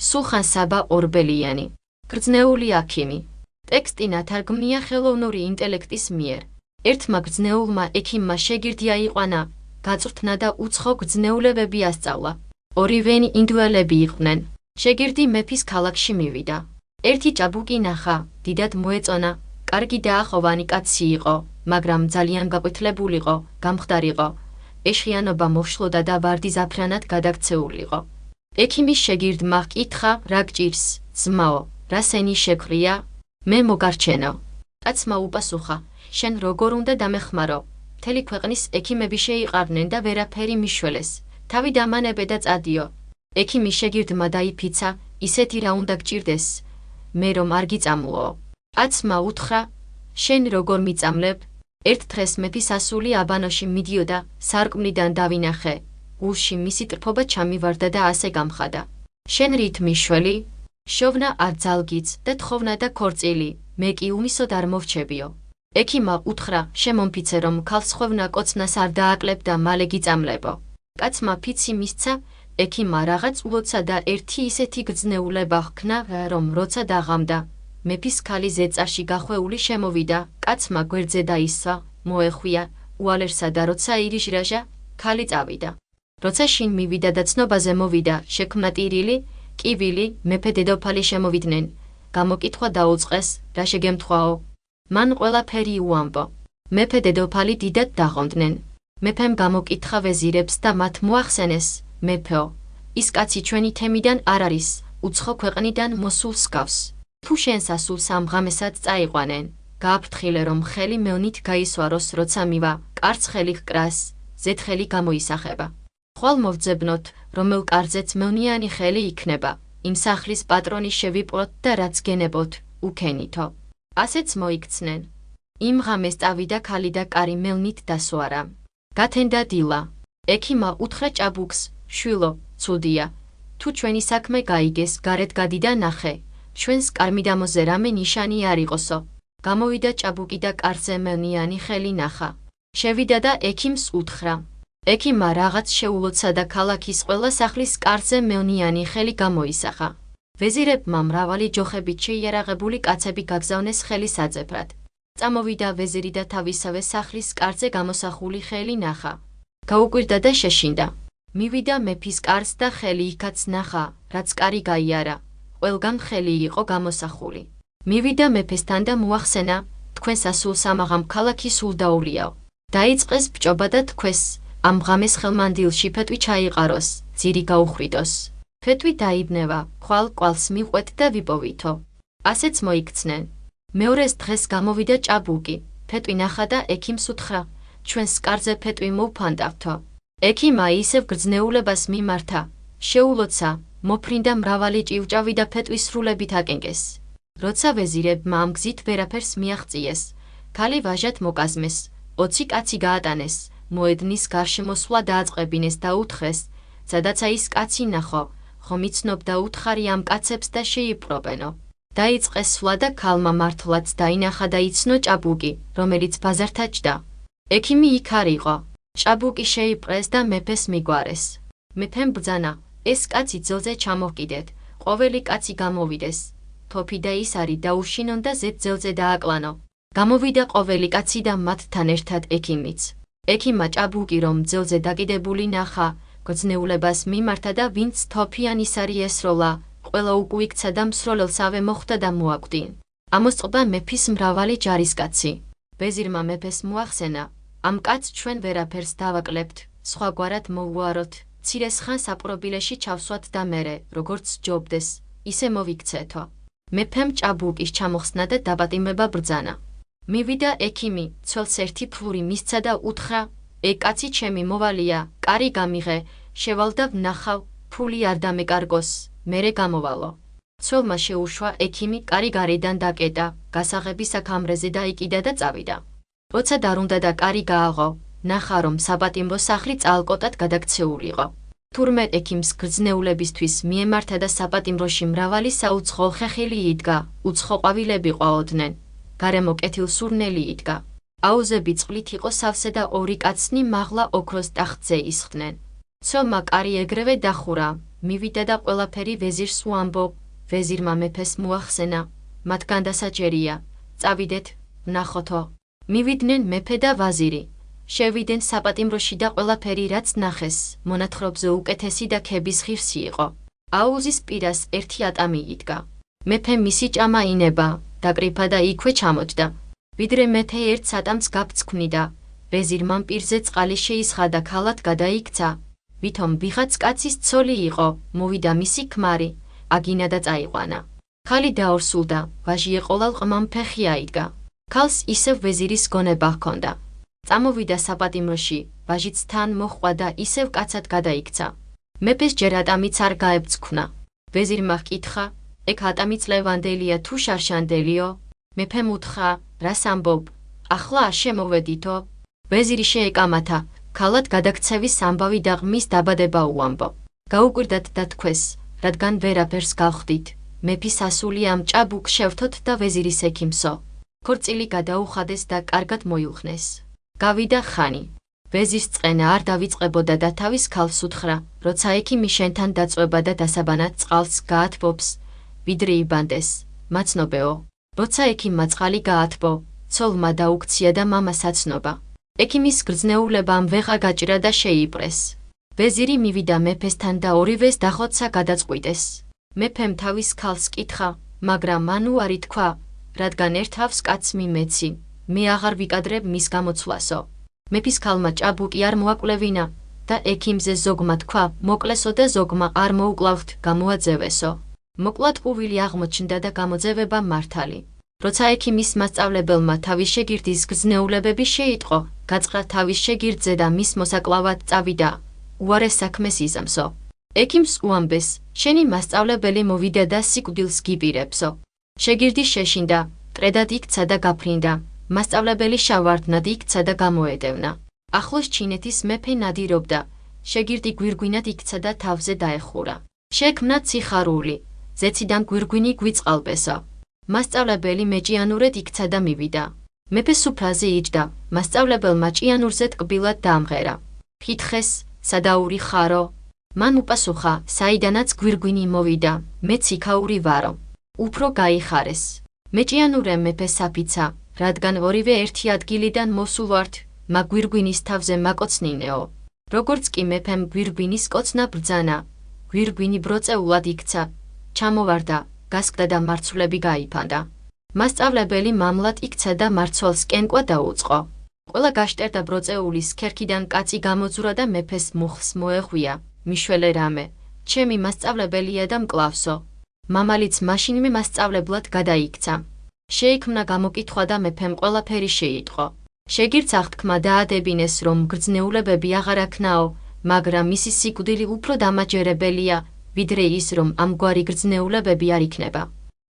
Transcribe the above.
სულხან საბა ორბელიანი. გრძნეული აქიმი. ტექსტი ნათარგმნია ხელოვნური ინტელექტის მიერ. ერთმა გრძნეულმა ექიმმა შეგირდი აიყვანა, გაწვრთნა და უცხო გრძნეულებები ასწავლა. ორივენი ინდუელები იყვნენ. შეგირდი მეფის ქალაქში მივიდა. ერთი ჭაბუკი ნახა, დიდად მოეწონა, კარგი და ახოვანი კაცი იყო, მაგრამ ძალიან გაყვითლებულიყო, გამხდარიყო. ეშხიანობა მოშლოდა და ვარდი ზაფრანად გადაქცეულიყო. ექიმის შეგირდმა ჰკითხა, რა გჭირს, ძმაო, რა სენი შექვია? მე მოგარჩენო. კაცმა უპასუხა, შენ როგორ უნდა დამეხმარო? მთელი ქვეყნის ექიმები შეიყარნენ და ვერაფერი მიშველეს. თავი დამანებე და წადიო. ექიმის შეგირდმა დაიფიცა, ისეთი რა უნდა გჭირდეს? მე რომ არ გიწამლო. კაცმა უთხრა, შენ როგორ მიწამლებ? ერთ დღეს მეფის ასული აბანოში მიდიოდა, სარკმლიდან დავინახე. გულში მისი ტრფობა ჩამივარდა და ასე გამხადა. შენ რით მიშველი? შოვნა არ ძალგიც და თხოვნა და ქორწილი, მე კი უმისოდ არ მოვჩებიო. ექიმმა უთხრა, შემომფიცე რომ ქალს ხვევნა კოცნას არ დააკლებ და მალე გიწამლებო. კაცმა ფიცი მისცა, ექიმმა რაღაც ულოცა და ერთი ისეთი გრძნეულება ჰქნა, რომ როცა დაღამდა, მეფის ქალი ზეწარში გახვეული შემოვიდა, კაცმა გვერდზე დაისვა, მოეხვია, უალერსა და როცა ირიჟრაჟა, ქალი წავიდა. როცა შინ მივიდა და ცნობაზე მოვიდა, შექმნა ტირილი, კივილი, მეფე დედოფალი შემოვიდნენ. გამოკითხვა დაუწყეს, რა შეგემთხვაო? მან ყველაფერი უამბო. მეფე დედოფალი დიდად დაღონდნენ. მეფემ გამოკითხა ვეზირებს და მათ მოახსენეს, მეფეო, ის კაცი ჩვენი თემიდან არ არის, უცხო ქვეყნიდან მოსულს გავს. თუ შენს ასულს ამ ღამესად წაიყვანენ, გააფრთხილე რომ ხელი მეონით გაისვაროს, როცა მივა, კარს ხელი ჰკრას, ზეთხელი გამოისახება. ხვალ მოვძებნოთ, რომელ კარზეც მეონიანი ხელი იქნება, იმ სახლის პატრონი შევიპყროთ და რაც გენებოთ, უქენითო. ასეც მოიქცნენ. იმ ღამეს წავიდა ქალი და კარი მევნით დასვარა. გათენდა დილა. ექიმმა უთხრა ჭაბუკს, შვილო, ცუდია. თუ ჩვენი საქმე გაიგეს, გარეთ გადი და ნახე. ჩვენს კარმიდამოზე რამე ნიშანი არ იყოსო. გამოვიდა ჭაბუკი და კარზე მევნიანი ხელი ნახა. შევიდა და ექიმს უთხრა. ექიმმა რაღაც შეულოცა და ქალაქის ყველა სახლის კარზე მევნიანი ხელი გამოისახა. ვეზირებმა მრავალი ჯოხებით შეიარაღებული კაცები გაგზავნეს ხელის აწეფრად. წამოვიდა ვეზირი და თავისავე სახლის კარზე გამოსახული ხელი ნახა. გაუკვირდა და შეშინდა. მივიდა მეფის კარს და ხელი იქაც ნახა, რაც კარი გაიარა. ყველგან ხელი იყო გამოსახული. მივიდა მეფესთან და მოახსენა, თქვენს ასულს ამაღამ ქალაქი სულ დაუვლიაო. დაიწყეს ბჭობა და თქვეს, ამ ღამეს ხელმანდილში ფეტვი ჩაიყაროს, ძირი გაუხვიდოს. ფეტვი დაიბნევა, ხვალ კვალს მიყვეთ და ვიპოვითო. ასეც მოიქცნენ. მეორეს დღეს გამოვიდა ჭაბუკი, ფეტვი ნახა და ექიმს უთხრა, ჩვენს კარზე ფეტვი მოვფანდავთო. ექიმმა ისევ გრძნეულებას მიმართა, შეულოცა, მოფრინდა მრავალი ჭივჭავი და ფეტვის სრულებით აკენკეს. როცა ვეზირებმა ამ გზით ვერაფერს მიაღწიეს, ქალი ვაჟად მოკაზმეს, 20 კაცი გაატანეს, მოედნის გარშემოსვლა დააწყებინეს და უთხრეს, სადაც ის კაცი ნახო, ხომ იცნობდა უთხარი ამ კაცებს და შეიპყრობენო. დაიწყეს სვლა და ქალმა მართლაც დაინახა და იცნო ჭაბუკი, რომელიც ბაზართა ჭდა. ექიმი იქ არ იყო. ჭაბუკი შეიპყრეს და მეფეს მიგვარეს. მეფემ ბრძანა, ეს კაცი ძელზე ჩამოვკიდეთ, ყოველი კაცი გამოვიდეს. თოფი და ისარი დაუშინონ და ზედ ძელზე დააკლანო. გამოვიდა ყოველი კაცი და მათთან ერთად ექიმიც. ექიმმა ჭაბუკი რომ ძელზე დაკიდებული ნახა, გრძნეულებას მიმართა და ვინც თოფი ან ისარი ესროლა, ყველა უკუიქცა და მსროლელსავე მოხვდა და მოაკვდინ. ამოსწყდა მეფის მრავალი ჯარისკაცი. ვეზირმა მეფეს მოახსენა, ამ კაცს ჩვენ ვერაფერს დავაკლებთ, სხვაგვარად მოვუაროთ, ცირეს ხანს აპრობილეში ჩავსვათ და მერე, როგორც ჯობდეს, ისე მოვიქცეთო. მეფემ ჭაბუკის ჩამოხსნა და დაპატიმება ბრძანა. მივიდა ექიმი, ცველს ერთი ფლური მისცა და უთხრა, კაცი ჩემი მოვალია, კარი გამიღე, შევალ და ვნახავ, ფული არ დამეკარგოს, მერე გამოვალო. ცველმა შეუშვა ექიმი კარი გარედან დაკეტა, გასაღების აქამრეზე დაიკიდა და წავიდა. როცა დარუნდა და კარი გააღო, ნახა რომ საპატიმრო სახლი წალკოტად გადაქცეულიყო. თურმე ექიმს გრძნეულებისთვის მიემართა და საპატიმროში მრავალი საუცხო ხეხილი იდგა, უცხო ყვავილები ყვაოდნენ. გარემო კეთილსურნელი იდგა. აუზები წყლით იყო სავსე და ორი კაცნი მაღლა ოქროს ტახტზე ისხდნენ. ცოლმა კარი ეგრევე დახურა, მივიდა და ყველაფერი ვეზირს უამბო. ვეზირმა მეფეს მოახსენა, მათგან დასაჭერია, წავიდეთ, ვნახოთო. მივიდნენ მეფე და ვაზირი. შევიდნენ საპატიმროში და ყველაფერი რაც ნახეს, მონათხრობზე უკეთესი და ქების ღირსი იყო. აუზის პირას ერთი ატამი იდგა. მეფე მისი ჭამა ინება, დაკრიფა და იქვე ჩამოჯდა. ვიდრე მეფე ერთ ატამს გაფცქმნიდა, ვეზირმა პირზე წყალი შეისხა და ქალად გადაიქცა. ვითომ ვიღაც კაცის ცოლი იყო, მოვიდა მისი ქმარი, აგინა და წაიყვანა. ქალი დაორსულდა, ვაჟი ეყოლალ ყმამ ფეხი აიდგა. ქალს ისევ ვეზირის გონება ჰქონდა. წამოვიდა საპატიმროში, ვაჟიც თან მოჰყვა და ისევ კაცად გადაიქცა. მეფეს ჯერ ატამიც არ გაებცქვნა. ვეზირმა ჰკითხა, ეგ ატამიც ლევანდელია თუ შარშანდელიო? მეფემ უთხრა, რას ამბობ, ახლა არ შემოვედითო? ვეზირი შეეკამათა, ქალად გადაქცევის ამბავი და ღმის დაბადება უამბო. გაუკვირდათ და თქვეს, რადგან ვერაფერს გავხდით, მეფის ასული ამ ჭაბუკ შევთოთ და ვეზირის ექიმსო. ქორწილი გადაუხადეს და კარგად მოილხნეს. გავიდა ხანი. ვეზირს წყენა არ დავიწყებოდა და თავის ქალს უთხრა, როცა ექიმი შენთან დაწვება და დასაბანად წყალს გაათბობს, ვიდრე იბანდეს, მაცნობეო. როცა ექიმმა წყალი გაათბო, ცოლმა დაუქცია და მამას აცნობა. ექიმის გრძნეულებამ ვეღა გაჭირა და შეიპრეს. ვეზირი მივიდა მეფესთან და ორივეს დახოცა გადაწყვიტეს. მეფემ თავის ქალს კითხა, მაგრამ მან უარი თქვა, რადგან ერთავს კაცს მიმეცი, მე აღარ ვიკადრებ მის გამოცვლასო. მეფის ქალმა ჭაბუკი არ მოაკვლევინა და ექიმზე ზოგმა თქვა, მოკლესო და ზოგმა არ მოუკლავთ, გამოაძევესო. მოკლად პუვილი აღმოჩნდა და გამოძევება მართალი. როცა ექიმის მასწავლებელმა თავის შეგირდის გრძნეულებები შეიტყო, გაწყდა თავის შეგირდზე და მის მოსაკლავად წავიდა, უარეს საქმეს იზამსო. ექიმს უამბეს, შენი მასწავლებელი მოვიდა და სიკვდილს გიპირებსო. შეგირდი შეშინდა, ტრედად იქცა და გაფრინდა, მასწავლებელი შავარდნად იქცა და გამოედევნა. ახლოს ჩინეთის მეფე ნადირობდა, შეგირდი გვირგვინად იქცა და თავზე დაეხურა. შექმნა ციხარული, ზეციდან გვირგვინი გვიწყალბესო. მასწავლებელი მეჭიანურად იქცა და მივიდა. მეფე სუფრაზე იჯდა, მასწავლებელმა ჭიანურზე ტკბილად დაამღერა. ჰითხეს, სადაური ხარო? მან უპასუხა, საიდანაც გვირგვინი მოვიდა, მეც იქაური ვარო. უფრო გაიხარეს. მეჭიანურემ მეფეს აფიცა, რადგან ორივე ერთი ადგილიდან მოსულ ვართ, მაგ გვირგვინის თავზე მაკოცნინეო. როგორც კი მეფემ გვირგვინის კოცნა ბრძანა, გვირგვინი ბროწეულად იქცა, ჩამოვარდა, გასკდა და მარცვლები გაიფანდა. მასწავლებელი მამლად იქცა და მარცვალს კენკვა დაუწყო. ყველა გაშტერდა ბროწეულის ქერქიდან კაცი გამოძურა და მეფეს მუხლს მოეღვია, მიშველე რამე, ჩემი მასწავლებელია და მკლავსო. მამალიც მაშინვე მასწავლებლად გადაიქცა. შეიქმნა გამოკითხვა და მეფემ ყველაფერი შეიტყო. შეგირდს აღთქმა დაადებინეს, რომ გრძნეულებები აღარ აქნაო, მაგრამ მისი სიკვდილი უფრო დამაჯერებელია, ვიდრე ის, რომ ამგვარი გრძნეულებები არ იქნება.